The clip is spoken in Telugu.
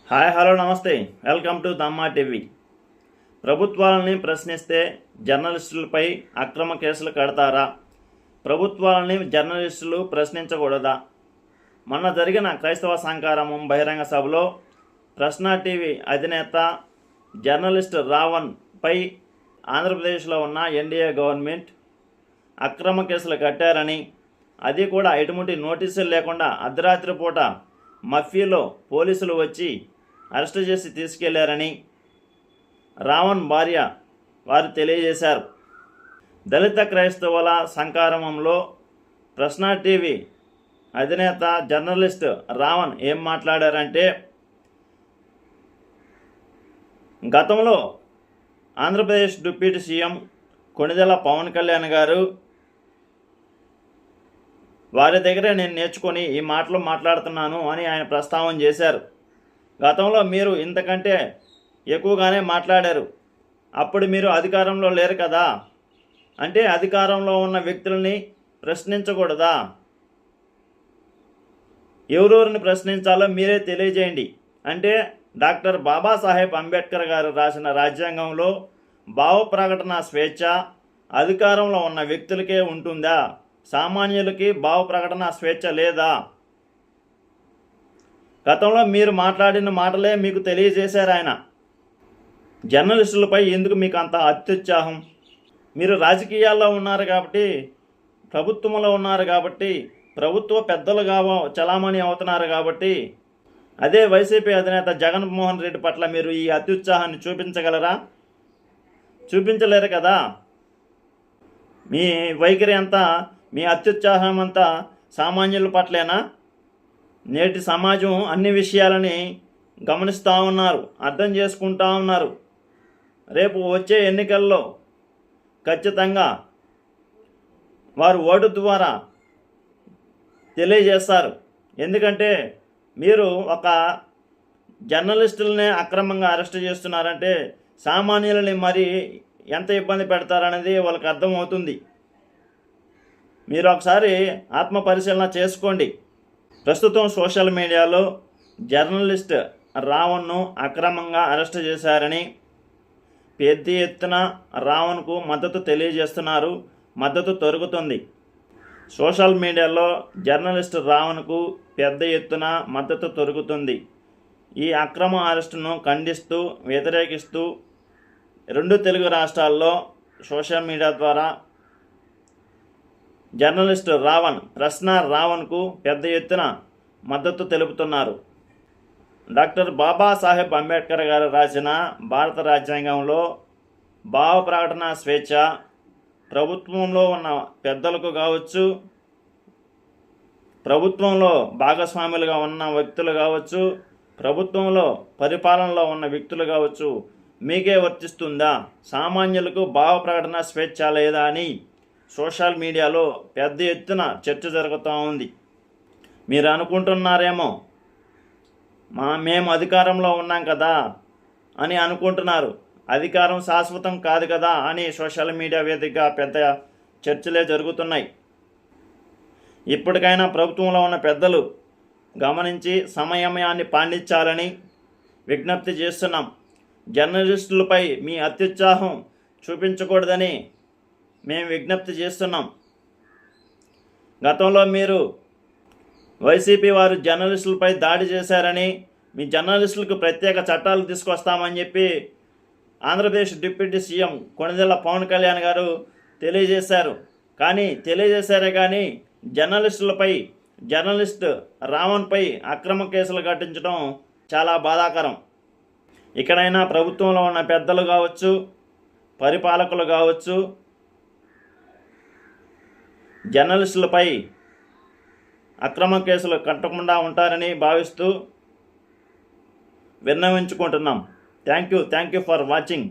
హాయ్ హలో నమస్తే, వెల్కమ్ టు దమ్మా టీవీ. ప్రభుత్వాలని ప్రశ్నిస్తే జర్నలిస్టులపై అక్రమ కేసులు కడతారా? ప్రభుత్వాలని జర్నలిస్టులు ప్రశ్నించకూడదా? మొన్న జరిగిన క్రైస్తవ సంకారమం బహిరంగ సభలో ప్రశ్న టీవీ అధినేత జర్నలిస్ట్ రావణ్పై ఆంధ్రప్రదేశ్లో ఉన్న ఎన్డీఏ గవర్నమెంట్ అక్రమ కేసులు కట్టారని, అది కూడా ఎటువంటి నోటీసులు లేకుండా అర్ధరాత్రి పూట మఫ్ఫీలో పోలీసులు వచ్చి అరెస్టు చేసి తీసుకెళ్లారని రావణ్ భార్య వారు తెలియజేశారు. దళిత క్రైస్తవుల సంకారమంలో ప్రశ్న టీవీ అధినేత జర్నలిస్ట్ రావణ్ ఏం మాట్లాడారంటే, గతంలో ఆంధ్రప్రదేశ్ డిప్యూటీ సీఎం కొణిదెల పవన్ కళ్యాణ్ గారు వారి దగ్గరే నేను నేర్చుకొని ఈ మాటలు మాట్లాడుతున్నాను అని ఆయన ప్రస్తావన చేశారు. గతంలో మీరు ఇంతకంటే ఎక్కువగానే మాట్లాడారు. అప్పుడు మీరు అధికారంలో లేరు కదా, అంటే అధికారంలో ఉన్న వ్యక్తులని ప్రశ్నించకూడదా? ఎవరెవరిని ప్రశ్నించాలో మీరే తెలియజేయండి. అంటే డాక్టర్ బాబాసాహెబ్ అంబేద్కర్ గారు రాసిన రాజ్యాంగంలో భావ ప్రకటన స్వేచ్ఛ అధికారంలో ఉన్న వ్యక్తులకే ఉంటుందా? సామాన్యులకి భావ ప్రకటన స్వేచ్ఛ లేదా? గతంలో మీరు మాట్లాడిన మాటలే మీకు తెలియజేశారు ఆయన. జర్నలిస్టులపై ఎందుకు మీకు అంత అత్యుత్సాహం? మీరు రాజకీయాల్లో ఉన్నారు కాబట్టి, ప్రభుత్వంలో ఉన్నారు కాబట్టి, ప్రభుత్వ పెద్దలుగా చలామణి అవుతున్నారు కాబట్టి, అదే వైసీపీ అధినేత జగన్మోహన్ రెడ్డి పట్ల మీరు ఈ అత్యుత్సాహాన్ని చూపించగలరా? చూపించలేరు కదా. మీ వైఖరి అంతా, మీ అత్యుత్సాహం అంతా సామాన్యుల పట్లేనా? నేటి సమాజం అన్ని విషయాలని గమనిస్తూ ఉన్నారు, అర్థం చేసుకుంటూ ఉన్నారు. రేపు వచ్చే ఎన్నికల్లో ఖచ్చితంగా వారు ఓటు ద్వారా తెలియజేస్తారు. ఎందుకంటే మీరు ఒక జర్నలిస్టులనే అక్రమంగా అరెస్ట్ చేస్తున్నారంటే సామాన్యులని మరి ఎంత ఇబ్బంది పెడతారనేది వాళ్ళకి అర్థమవుతుంది. మీరు ఒకసారి ఆత్మ పరిశీలన చేసుకోండి. ప్రస్తుతం సోషల్ మీడియాలో జర్నలిస్ట్ రావణ్ను అక్రమంగా అరెస్ట్ చేశారని పెద్ద ఎత్తున రావణ్కు మద్దతు తెలియజేస్తున్నారు. మద్దతు దొరుకుతుంది. సోషల్ మీడియాలో జర్నలిస్ట్ రావణ్కు పెద్ద ఎత్తున మద్దతు దొరుకుతుంది. ఈ అక్రమ అరెస్టును ఖండిస్తూ, వ్యతిరేకిస్తూ రెండు తెలుగు రాష్ట్రాల్లో సోషల్ మీడియా ద్వారా జర్నలిస్ట్ ప్రశ్న రావణ్కు పెద్ద ఎత్తున మద్దతు తెలుపుతున్నారు. డాక్టర్ బాబాసాహెబ్ అంబేద్కర్ గారు రాసిన భారత రాజ్యాంగంలో భావ ప్రకటన స్వేచ్ఛ ప్రభుత్వంలో ఉన్న పెద్దలకు కావచ్చు, ప్రభుత్వంలో భాగస్వాములుగా ఉన్న వ్యక్తులు కావచ్చు, ప్రభుత్వంలో పరిపాలనలో ఉన్న వ్యక్తులు కావచ్చు, మీకే వర్తిస్తుందా? సామాన్యులకు భావ ప్రకటన స్వేచ్ఛ లేదా అని సోషల్ మీడియాలో పెద్ద ఎత్తున చర్చ జరుగుతూ ఉంది. మీరు అనుకుంటున్నారేమో మేము అధికారంలో ఉన్నాం కదా అని అనుకుంటున్నారు. అధికారం శాశ్వతం కాదు కదా అని సోషల్ మీడియా వేదికగా పెద్ద చర్చలే జరుగుతున్నాయి. ఇప్పటికైనా ప్రభుత్వంలో ఉన్న పెద్దలు గమనించి సమయాన్ని పాటించాలని విజ్ఞప్తి చేస్తున్నాం. జర్నలిస్టులపై మీ అత్యుత్సాహం చూపించకూడదని మేము విజ్ఞప్తి చేస్తున్నాం. గతంలో మీరు వైసీపీ వారు జర్నలిస్టులపై దాడి చేశారని, మీ జర్నలిస్టులకు ప్రత్యేక చట్టాలు తీసుకొస్తామని చెప్పి ఆంధ్రప్రదేశ్ డిప్యూటీ సీఎం కొణిదెల పవన్ కళ్యాణ్ గారు తెలియజేశారే కానీ జర్నలిస్ట్ రావణ్పై అక్రమ కేసులు కట్టించడం చాలా బాధాకరం. ఇక్కడైనా ప్రభుత్వంలో ఉన్న పెద్దలు కావచ్చు, పరిపాలకులు కావచ్చు, జర్నలిస్టులపై అక్రమ కేసులు కట్టకుండా ఉంటారని భావిస్తూ విన్నవించుకుంటున్నాం. Thank you for watching.